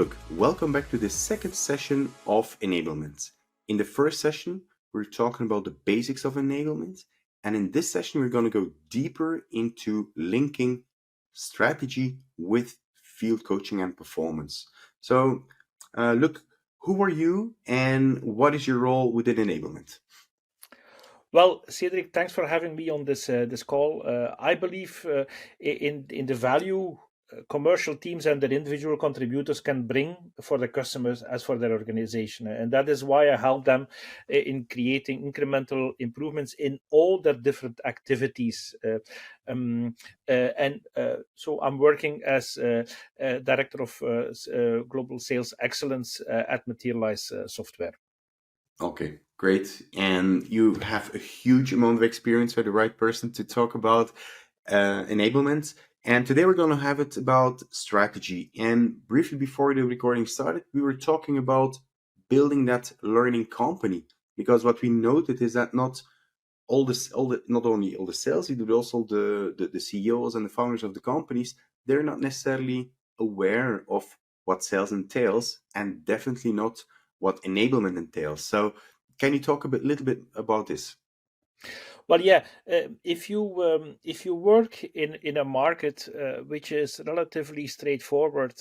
Luc, welcome back to the second session of enablement. In the first session, we're talking about the basics of enablement. And in this session, we're going to go deeper into linking strategy with field coaching and performance. So, Luc, who are you and what is your role within enablement? Well, Cedric, thanks for having me on this call. I believe in the value commercial teams and their individual contributors can bring for the customers as for their organization, and that is why I help them in creating incremental improvements in all their different activities. So I'm working as director of global sales excellence at Materialize Software. Okay, great. And you have a huge amount of experience for the right person to talk about enablement. And today we're going to have it about strategy. And briefly before the recording started, we were talking about building that learning company. Because what we noted is that not only all the sales, but also the CEOs and the founders of the companies, they're not necessarily aware of what sales entails, and definitely not what enablement entails. So can you talk little bit about this? Well, yeah. If you work in a market which is relatively straightforward,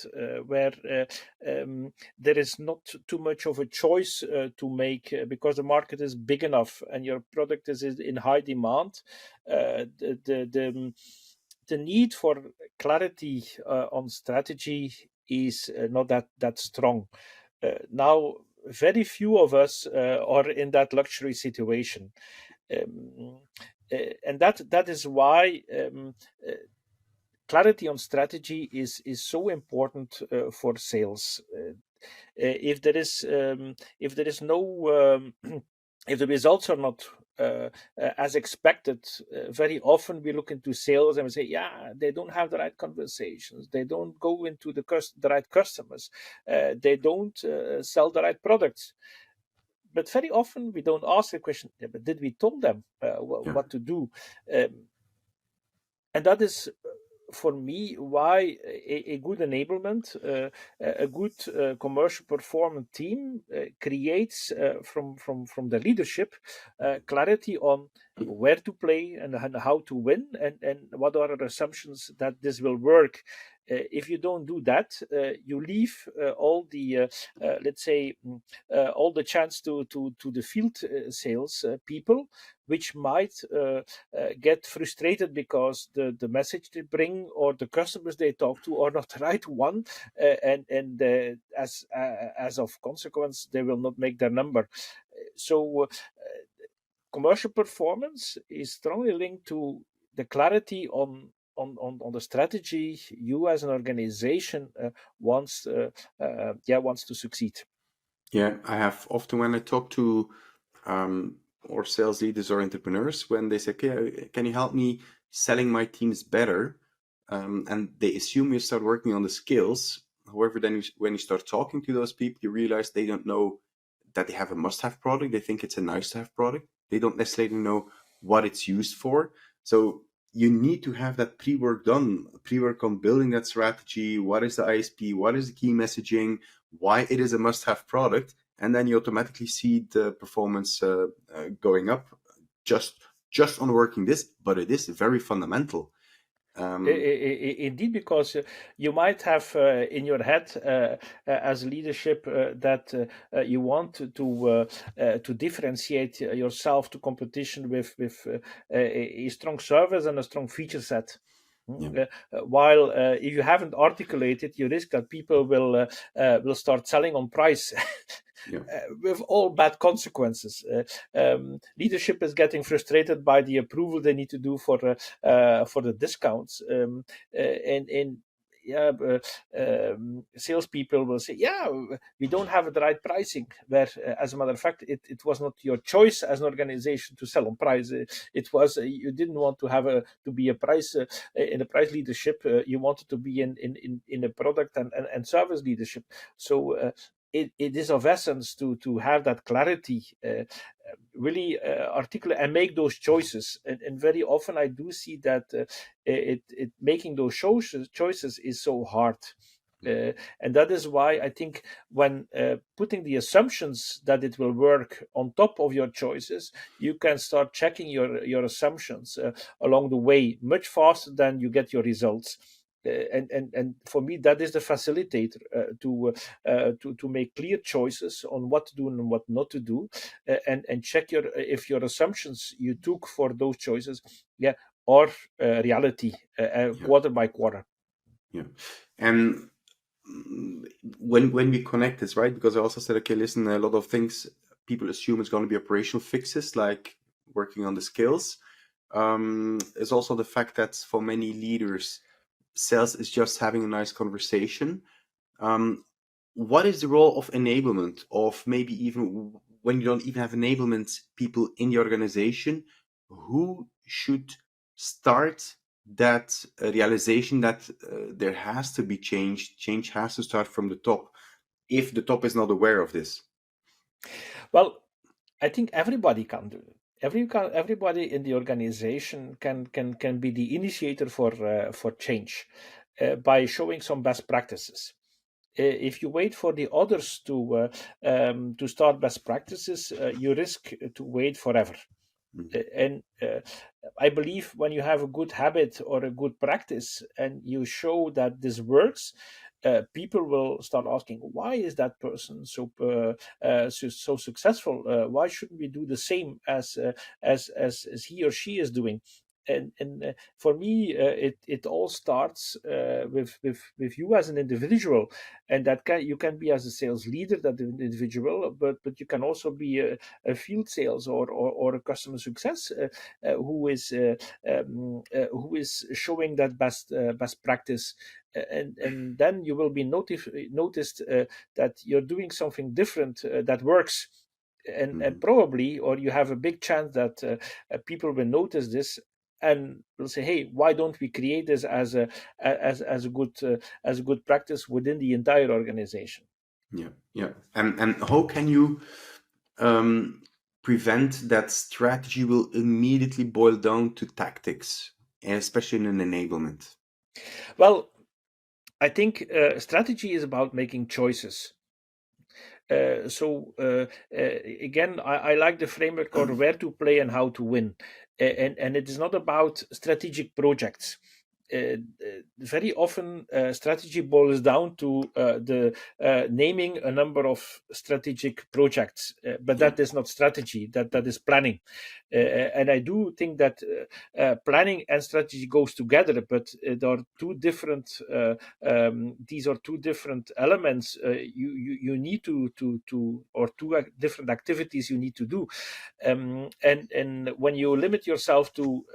where there is not too much of a choice to make because the market is big enough and your product is in high demand, the need for clarity on strategy is not that strong. Now, very few of us are in that luxury situation. Um, and that is why clarity on strategy is so important for sales. If there is no if the results are not as expected, very often we look into sales and we say, yeah, they don't have the right conversations, they don't go into the right customers, they don't sell the right products. But very often we don't ask the question, yeah, but did we tell them what to do? And that is for me why a good enablement, a good commercial performance team creates from the leadership clarity on where to play and how to win, and what are the assumptions that this will work. If you don't do that, you leave all the let's say all the chance to the field sales people, which might get frustrated because the message they bring or the customers they talk to are not the right one, and as of consequence, they will not make their number. So commercial performance is strongly linked to the clarity on the strategy you as an organization wants to succeed. Yeah, I have often when I talk to or sales leaders or entrepreneurs, when they say, okay, can you help me selling my teams better? And they assume you start working on the skills. However, then when you start talking to those people, you realize they don't know that they have a must-have product. They think it's a nice-to-have product. They don't necessarily know what it's used for. So you need to have that pre-work done, pre-work on building that strategy. What is the ISP? What is the key messaging? Why it is a must-have product? And then you automatically see the performance going up just on working this, but it is very fundamental. Indeed, because you might have in your head as leadership that you want to differentiate yourself to competition with a strong service and a strong feature set. Yeah. While if you haven't articulated, you risk that people will start selling on price. Yeah. With all bad consequences. Leadership is getting frustrated by the approval they need to do for the discounts, and yeah, salespeople will say, yeah, we don't have the right pricing, where as a matter of fact it was not your choice as an organization to sell on price. It was you didn't want to have to be a price in a price leadership. You wanted to be in a product and service leadership. So it is of essence to have that clarity, really articulate and make those choices. And very often I do see that it making those choices is so hard. And that is why I think when putting the assumptions that it will work on top of your choices, you can start checking your assumptions along the way much faster than you get your results. And for me, that is the facilitator to make clear choices on what to do and what not to do, and check your if your assumptions you took for those choices, yeah, are reality Yeah, quarter by quarter. yeah. And when we connect this, right? Because I also said, okay, listen, a lot of things people assume it's going to be operational fixes, like working on the skills. Is also the fact that for many leaders, sales is just having a nice conversation. Um, what is the role of enablement, of maybe even when you don't even have enablement people in the organization? Who should start that realization that there has to be change has to start from the top, if the top is not aware of this? Well, I think everybody can do it. Everybody in the organization can be the initiator for change by showing some best practices. If you wait for the others to start best practices, you risk to wait forever. Mhm. And I believe when you have a good habit or a good practice and you show that this works, people will start asking, why is that person so successful? Why shouldn't we do the same as he or she is doing? And for me, it all starts with you as an individual, and that you can be as a sales leader, that individual, but you can also be a field sales or a customer success who is showing that best practice, and then you will be noticed that you're doing something different that works. And Mhm. probably, or you have a big chance that people will notice this and will say, hey, why don't we create this as a good practice within the entire organization? Yeah, yeah. And how can you um, prevent that strategy will immediately boil down to tactics, especially in an enablement? Well, I think strategy is about making choices. Again, I like the framework or where to play and how to win, and it is not about strategic projects. Very often, strategy boils down to the naming a number of strategic projects, but Yeah, that is not strategy. That is planning, and I do think that planning and strategy goes together, but there are two different. These are two different elements you need to or different activities you need to do, and when you limit yourself to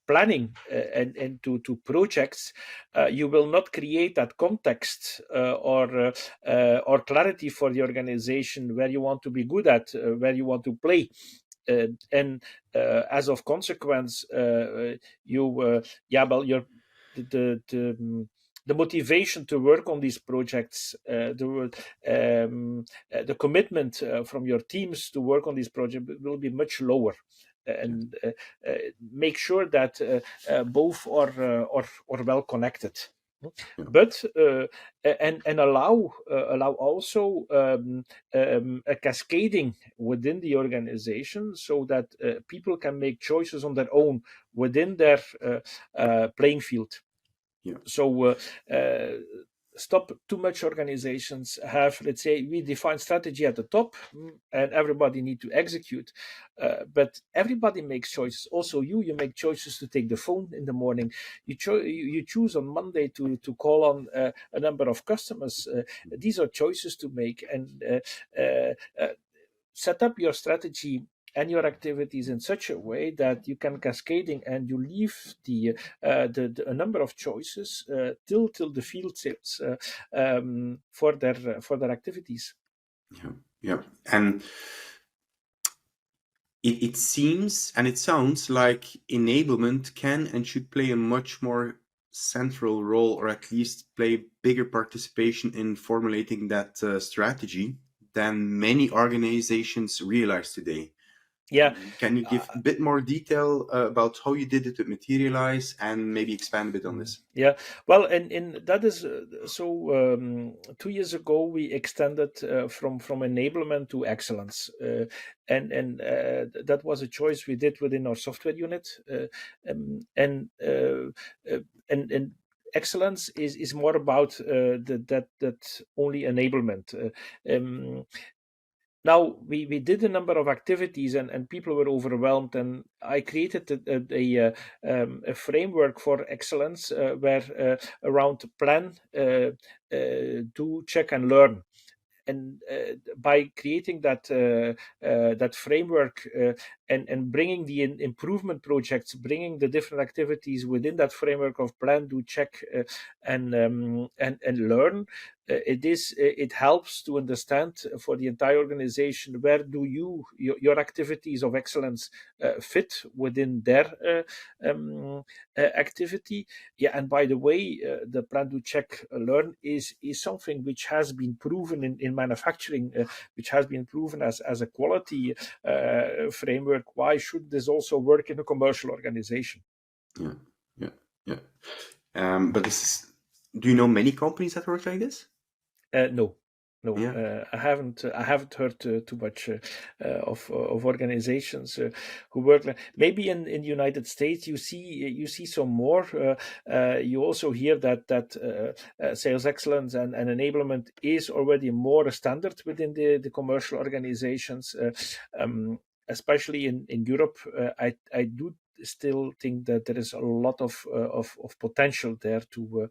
planning and to projects, you will not create that context or clarity for the organization where you want to be good at, where you want to play. And as of consequence, you yeah, well, you're the motivation to work on these projects, the commitment from your teams to work on these projects will be much lower. yeah, And make sure that both are well connected. yeah, But and allow also a cascading within the organization so that people can make choices on their own within their playing field. yeah, So stop too much organizations have, let's say, we define strategy at the top, and everybody need to execute, but everybody makes choices. Also, you make choices to take the phone in the morning. You choose on Monday to call on a number of customers. These are choices to make, and set up your strategy and your activities in such a way that you can cascading and you leave a number of choices till the field sales for their activities. yeah, yeah. And it seems and it sounds like enablement can and should play a much more central role, or at least play bigger participation in formulating that strategy than many organizations realize today. Yeah. Can you give a bit more detail about how you did it to materialize and maybe expand a bit on this? Yeah, well, and that is so. 2 years ago, we extended from enablement to excellence, and that was a choice we did within our software unit, um, and uh, uh, and excellence is more about that only enablement. Now we did a number of activities, and people were overwhelmed, and I created a framework for excellence where around plan, do, check, and learn. And by creating that framework, and bringing the improvement projects, bringing the different activities within that framework of plan, do, check, and learn, it helps to understand for the entire organization where do your activities of excellence fit within their activity. Yeah, and by the way, the plan, do, check, learn is something which has been proven in manufacturing, which has been proven as a quality framework. Why should this also work in a commercial organization? Yeah, yeah, yeah. But this is, do you know many companies that work like this? No, no, Yeah. I haven't heard too much of organizations who work like. Maybe in the United States you see some more. You also hear that sales excellence and enablement is already more a standard within the commercial organizations, um, especially in Europe. I do still think that there is a lot of potential there to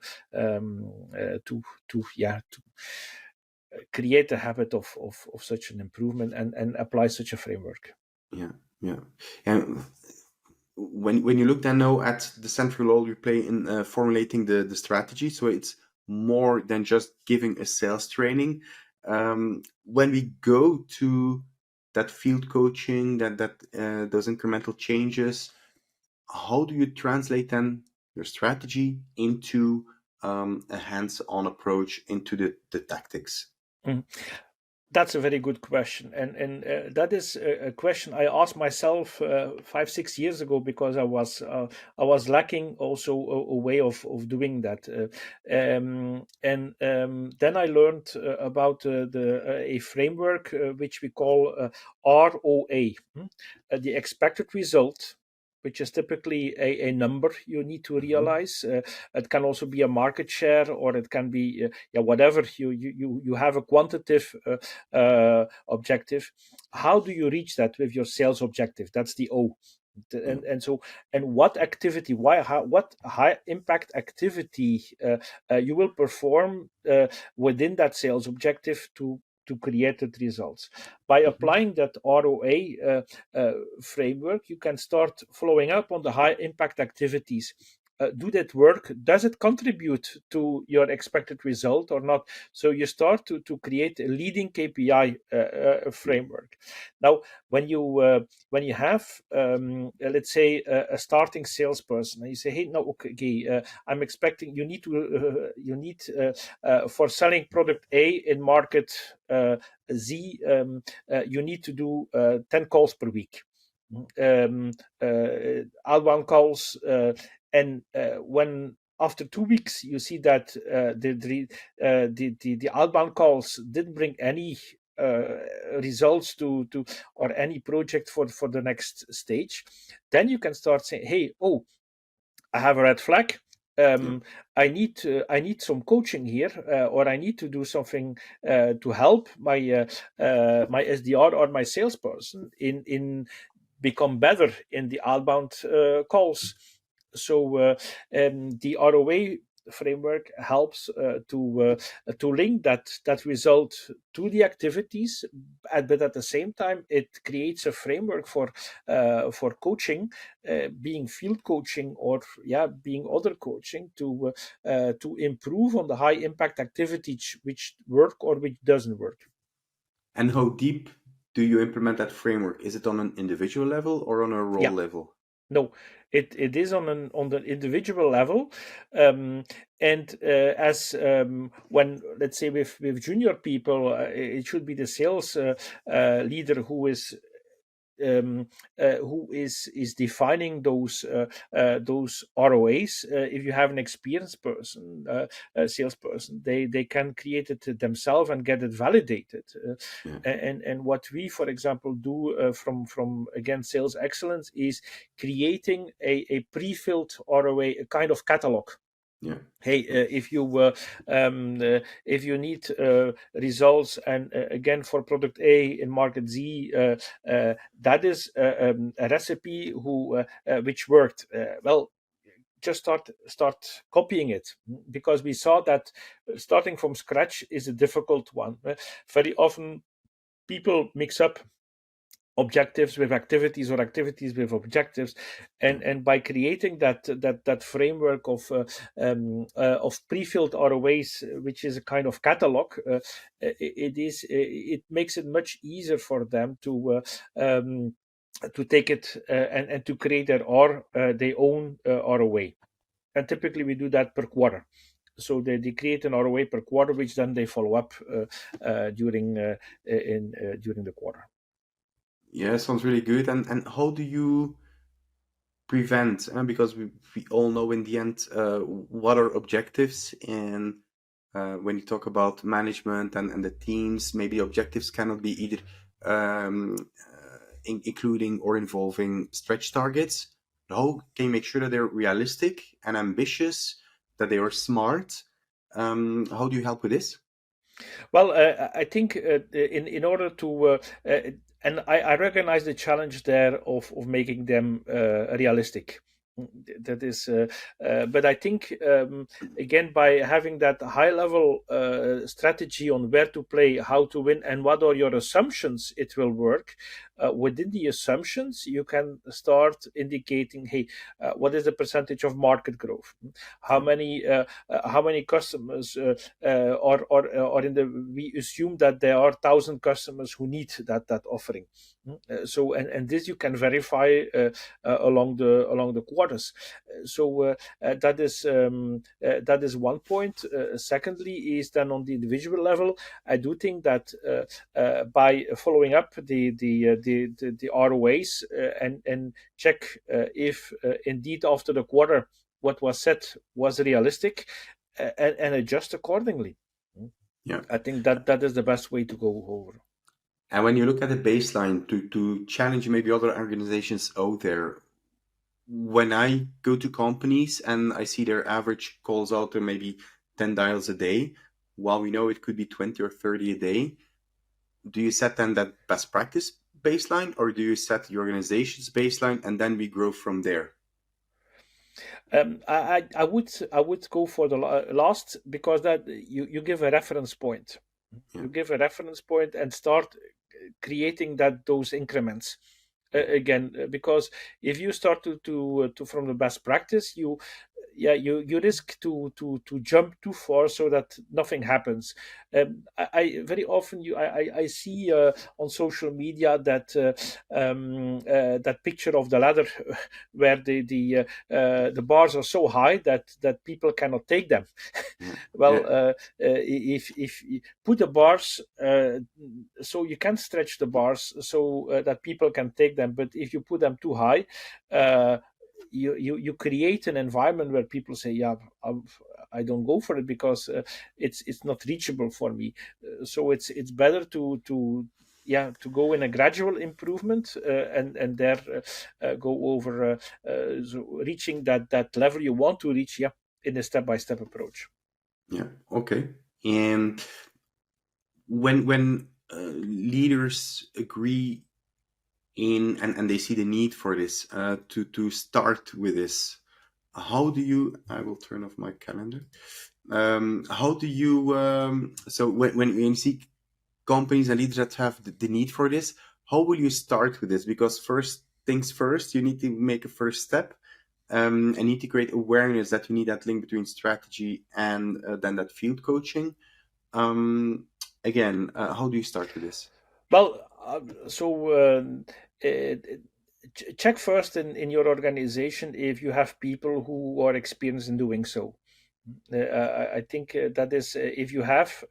create a habit of such an improvement and apply such a framework. Yeah, yeah. And when you look then now at the central role you play in formulating the strategy, so it's more than just giving a sales training. When we go to that field coaching, that those incremental changes, how do you translate then your strategy into a hands-on approach into the tactics? Mm. That's a very good question, and that is a question I asked myself 5 6 years ago, because I was lacking also a way of doing that, and then I learned about a framework which we call ROA, the expected result, which is typically a number you need to Mhm. realize. It can also be a market share, or it can be yeah, whatever you have a quantitative objective. How do you reach that with your sales objective? That's the O. Yeah. And what activity, what high impact activity you will perform within that sales objective to create the results. By Mhm. applying that ROA framework, you can start following up on the high impact activities. Do that work? Does it contribute to your expected result or not? So you start to create a leading KPI framework. Now, when you have, let's say, a starting salesperson, and you say, hey, no, okay, I'm expecting for selling product A in market Z, you need to do 10 calls per week, um, outbound calls, and when after 2 weeks you see that the outbound calls didn't bring any uh, results to or any project for the next stage, then you can start saying, hey, oh, I have a red flag. Yeah. Um, I need some coaching here, or I need to do something to help my SDR or my salesperson in become better in the outbound calls. So the ROA framework helps to link that result to the activities, but at the same time it creates a framework for coaching, being field coaching, or yeah, being other coaching to improve on the high impact activities which work or which doesn't work. And how deep do you implement that framework? Is it on an individual level or on a role Yeah. level? No, it is on the individual level, um, and as when, let's say, with junior people, it should be the sales leader who is who is defining those ROAs. If you have an experienced person, a salesperson, they can create it themselves and get it validated. Yeah, And what we, for example, do from again sales excellence is creating a pre-filled ROA, a kind of catalog. yeah, Hey, if you need results, and again for product A in market Z, that is a recipe which worked well. Just start copying it, because we saw that starting from scratch is a difficult one. Very often people mix up objectives with activities, or activities with objectives, yeah, and by creating that framework of pre-filled ROAs, which is a kind of catalog, it makes it much easier for them to take it and to create their own ROA. And typically we do that per quarter. So they create an ROA per quarter, which then they follow up during the quarter. yeah. Sounds really good. And how do you prevent? Because we all know in the end what are objectives, and when you talk about management and the teams, maybe objectives cannot be either including or involving stretch targets. How can you make sure that they're realistic and ambitious, that they are smart? How do you help with this? Well, I think in order to and I recognize the challenge there of making them realistic. That is, but I think again, by having that high level strategy on where to play, how to win, and what are your assumptions, it will work. Within the assumptions, you can start indicating, hey, what is the percentage of market growth? How Yeah, many customers or in the we assume that there are 1,000 customers who need that offering. So and this you can verify along the quarters. That is one point. Secondly, is then on the individual level, I do think that by following up the ROAs and check if indeed after the quarter what was said was realistic, and adjust accordingly. yeah. I think that is the best way to go over. And when you look at the baseline to challenge maybe other organizations out there, when I go to companies and I see their average calls out to maybe 10 dials a day, while we know it could be 20 or 30 a day, do you set then that best practice baseline, or do you set the organization's baseline and then we grow from there? I would go for the last, because that you give a reference point. Yeah, You give a reference point and start creating those increments yeah, again, because if you start to from the best practice, you risk to jump too far so that nothing happens. I very often I see on social media that picture of the ladder where the bars are so high that people cannot take them. yeah, Well, yeah, if you put the bars so you can stretch the bars so that people can take them, but if you put them too high, uh, you create an environment where people say, yeah, I don't go for it because it's not reachable for me. So it's better to go in a gradual improvement, and there go over so reaching that level you want to reach, yeah, in a step-by-step approach. yeah. Okay. And when leaders agree in and they see the need for this to start with this, how do you? I will turn off my calendar. How do you? So when you see companies and leaders that have the need for this, how will you start with this? Because first things first, you need to make a first step, and need to create awareness that you need that link between strategy and then that field coaching. Um, Again, how do you start with this? Well, uh, check first in your organization if you have people who are experienced in doing so. I think that is, if you have,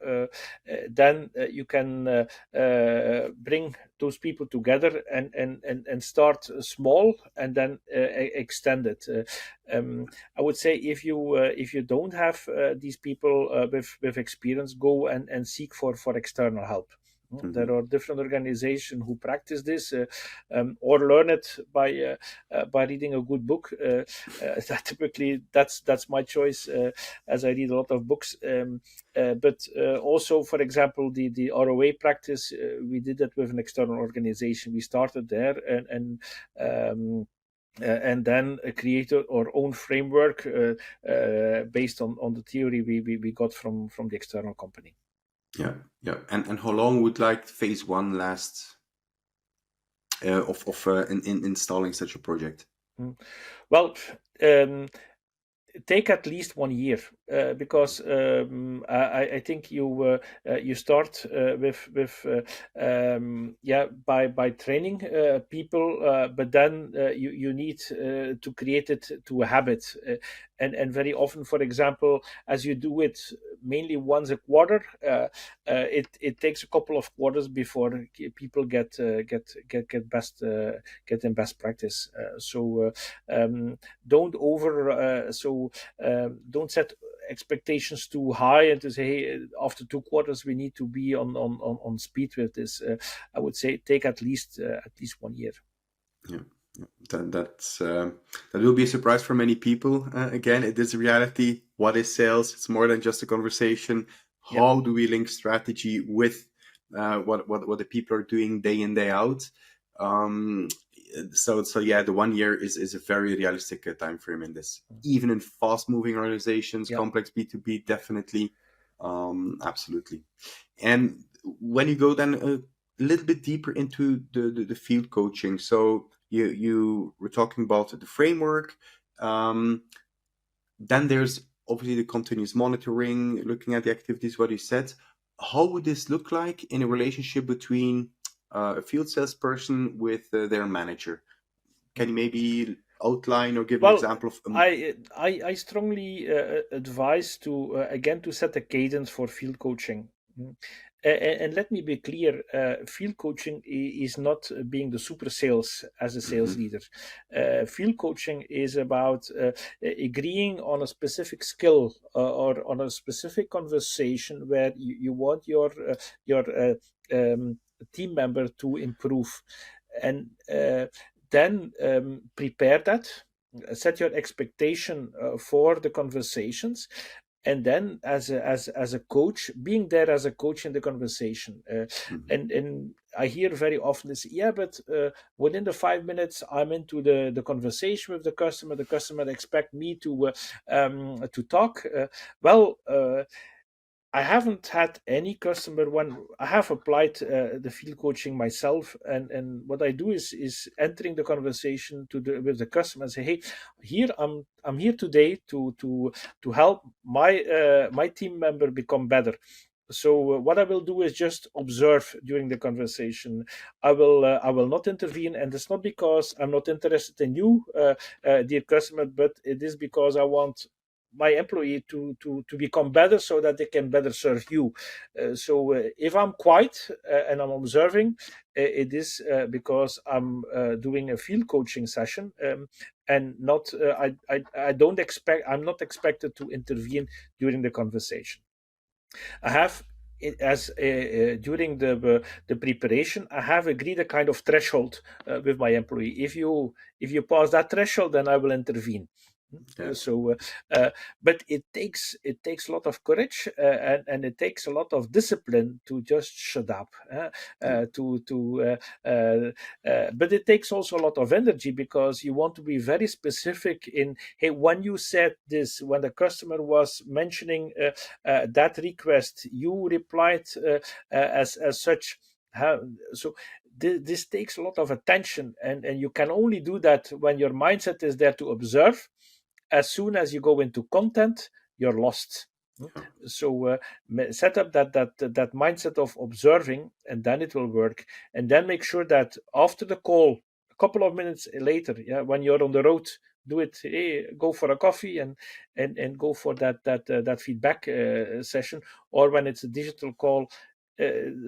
then you can bring those people together and start small and then extend it. I would say if you don't have these people with experience, go and seek for external help. There are different organizations who practice this or learn it by reading a good book. Typically, that's my choice, as I read a lot of books. But also, for example, the ROA practice, we did that with an external organization. We started there and then created our own framework based on the theory we got from the external company. Yeah, yeah. And how long would like phase one last of in installing such a project? Well, take at least 1 year because I think you start by training people, but then you need to create it to a habit, and very often, for example, as you do it mainly once a quarter, it takes a couple of quarters before people get get in best practice. Don't don't set expectations too high and to say, hey, after 2 quarters we need to be on speed with this. I would say take at least 1 year. Yeah, yeah. That will be a surprise for many people. Again, it is a reality. What is sales? It's more than just a conversation. How do we link strategy with what the people are doing day in, day out? So yeah, the 1 year is a very realistic time frame in this. Even in fast moving organizations, complex B2B, definitely, absolutely. And when you go then a little bit deeper into the field coaching, so you were talking about the framework. Then there's obviously the continuous monitoring, looking at the activities, what you said. How would this look like in a relationship between a field salesperson with their manager? Can you maybe outline or give an example of? I strongly advise to again to set a cadence for field coaching. And let me be clear, field coaching is not being the super sales as a sales leader. Field coaching is about agreeing on a specific skill or on a specific conversation where you want your team member to improve. And then prepare that, set your expectation for the conversations, and then as a coach, being there as a coach in the conversation. And I hear very often this, but within the 5 minutes I'm into the conversation with the customer expect me to talk. I haven't had any customer when I have applied the field coaching myself, and what I do is entering the conversation with the customer and say, hey, I'm here today to help my team member become better. So what I will do is just observe during the conversation. I will not intervene, and it's not because I'm not interested in you, dear customer, but it is because I want my employee to become better so that they can better serve you. So if I'm quiet and I'm observing, it is because I'm doing a field coaching session, and not I don't expect I'm not expected to intervene during the conversation. I have as during the preparation, I have agreed a kind of threshold with my employee. If you pass that threshold, then I will intervene. So but it takes a lot of courage, and it takes a lot of discipline to just shut up, but it takes also a lot of energy, because you want to be very specific in, hey, when you said this, when the customer was mentioning that request, you replied as such. So this takes a lot of attention, and you can only do that when your mindset is there to observe. As soon as you go into content, you're lost. So set up that mindset of observing, and then it will work. And then make sure that after the call, a couple of minutes later, when you're on the road do it. Go for a coffee and go for that feedback session, or when it's a digital call,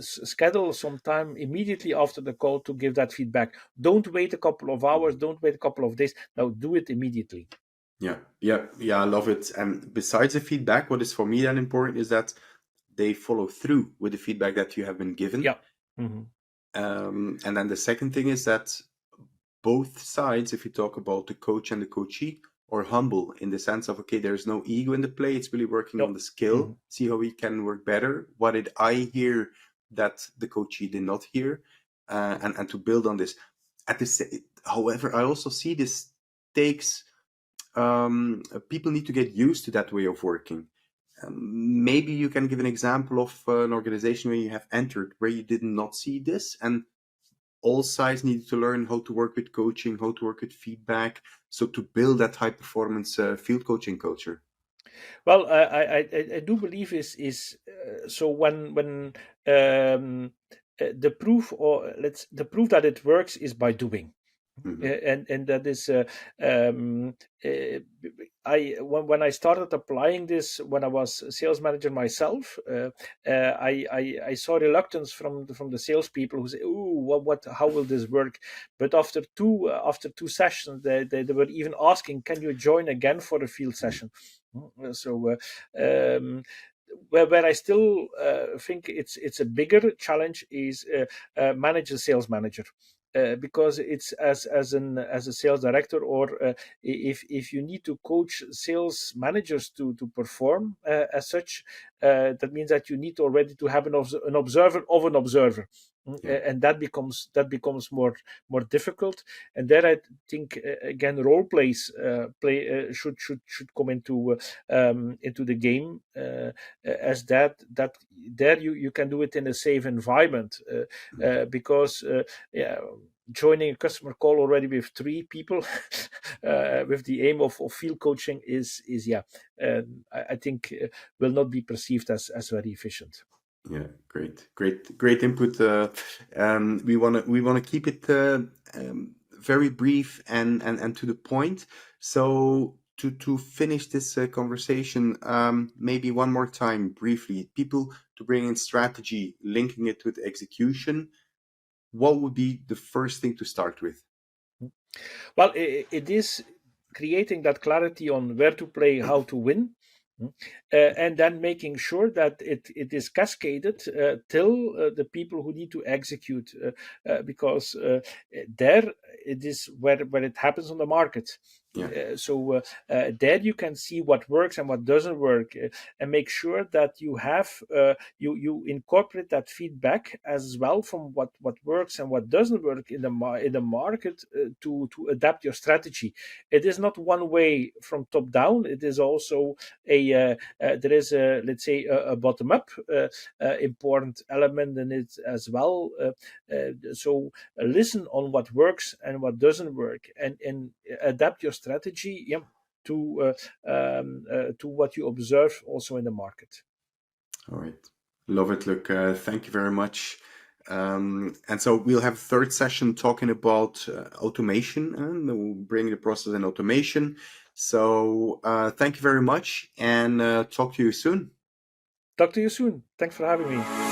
schedule some time immediately after the call to give that feedback. Don't wait a couple of hours, don't wait a couple of days. Now do it immediately. Yeah, I love it. And besides the feedback, what is for me then important is that they follow through with the feedback that you have been given. Yeah. Mm-hmm. And then the second thing is that both sides, if you talk about the coach and the coachee, are humble in the sense of, okay, there's no ego in the play. It's really working on Yep. the skill, Mm-hmm. see how we can work better. What did I hear that the coachee did not hear? And to build on this. However, I also see this takes people need to get used to that way of working. Maybe you can give an example of an organization where you have entered where you did not see this, and all sides needed to learn how to work with coaching, how to work with feedback, so to build that high performance field coaching culture. Well, I do believe is so when the proof, or let's the proof that it works is by doing. Hmm. And that is um, uh, when I started applying this when I was a sales manager myself, I saw reluctance from the salespeople who say, "Oh, what how will this work?" But after two sessions, they were even asking, "Can you join again for a field session?" So where I still think it's a bigger challenge is manage a sales manager. Because it's as a sales director, or if you need to coach sales managers to perform as such, that means that you need already to have an observer of an observer. Yeah. And that becomes more difficult, and there I think again role plays should come into the game, as that there you can do it in a safe environment, because yeah, joining a customer call already with three people with the aim of field coaching is yeah, I think will not be perceived as very efficient. Yeah, great input. We wanna keep it very brief and to the point. So to finish this conversation, maybe one more time briefly, people to bring in strategy, linking it with execution. What would be the first thing to start with? Well, it is creating that clarity on where to play, how to win, and then making sure that it is cascaded till the people who need to execute, because there it is where it happens on the market. Yeah. So there you can see what works and what doesn't work, and make sure that you incorporate that feedback as well from what works and what doesn't work in the market, to adapt your strategy. It is not one way from top down. It is also there is a, let's say, a bottom up important element in it as well. So listen on what works and what doesn't work, and adapt your strategy, yeah, to what you observe also in the market. All right. Love it, Luc. Thank you very much. And so we'll have a third session talking about automation, and we'll bring the process in automation. So thank you very much, and talk to you soon. Talk to you soon. Thanks for having me.